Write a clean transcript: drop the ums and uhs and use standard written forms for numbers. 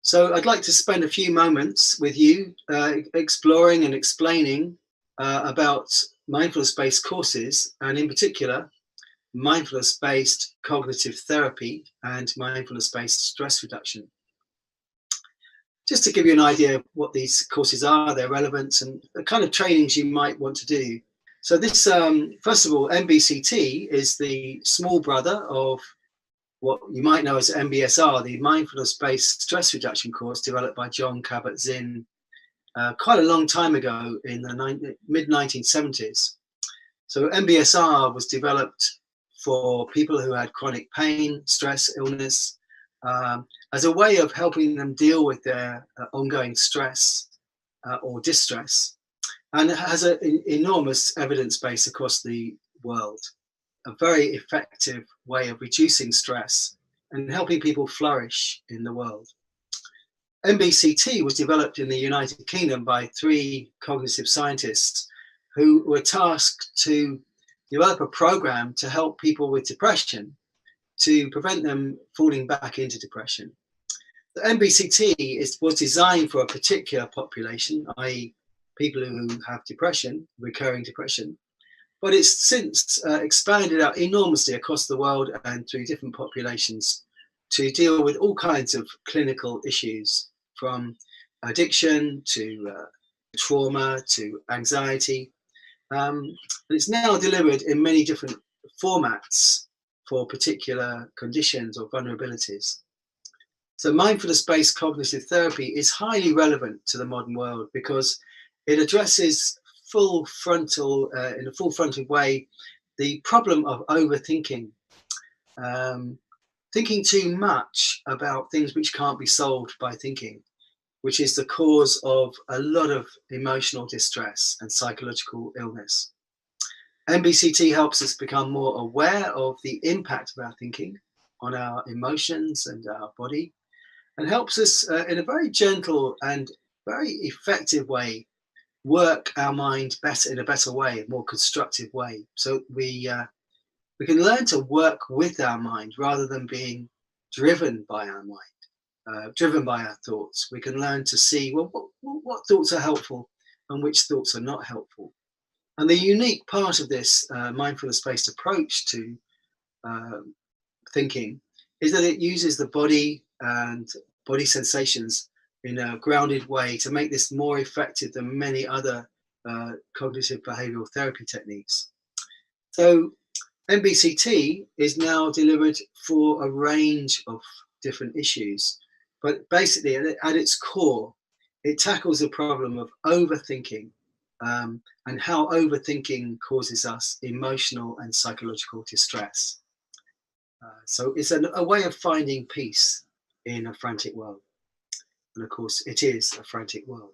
So I'd like to spend a few moments with you exploring and explaining about mindfulness-based courses, and in particular, mindfulness-based cognitive therapy and mindfulness-based stress reduction. Just to give you an idea of what these courses are, their relevance, and the kind of trainings you might want to do. So this, first of all, MBCT is the small brother of what you might know as MBSR, the Mindfulness-Based Stress Reduction course developed by Jon Kabat-Zinn quite a long time ago in the mid-1970s. So MBSR was developed for people who had chronic pain, stress, illness, as a way of helping them deal with their ongoing stress or distress. And it has an enormous evidence base across the world. A very effective way of reducing stress and helping people flourish in the world. MBCT was developed in the United Kingdom by 3 cognitive scientists who were tasked to develop a program to help people with depression to prevent them falling back into depression. The MBCT was designed for a particular population, i.e. people who have depression, recurring depression. But it's since expanded out enormously across the world and through different populations to deal with all kinds of clinical issues, from addiction to trauma to anxiety. And it's now delivered in many different formats for particular conditions or vulnerabilities. So mindfulness-based cognitive therapy is highly relevant to the modern world because it addresses in a full frontal way, the problem of overthinking, thinking too much about things which can't be solved by thinking, which is the cause of a lot of emotional distress and psychological illness. MBCT helps us become more aware of the impact of our thinking on our emotions and our body, and helps us in a very gentle and very effective way work our mind better, in a better way, a more constructive way. So we can learn to work with our mind rather than being driven by our mind, driven by our thoughts. We can learn to see, well, what thoughts are helpful and which thoughts are not helpful. And the unique part of this mindfulness-based approach to thinking is that it uses the body and body sensations in a grounded way to make this more effective than many other cognitive behavioral therapy techniques. So MBCT is now delivered for a range of different issues, but basically at its core, it tackles the problem of overthinking and how overthinking causes us emotional and psychological distress. So it's a way of finding peace in a frantic world. And of course, it is a frantic world.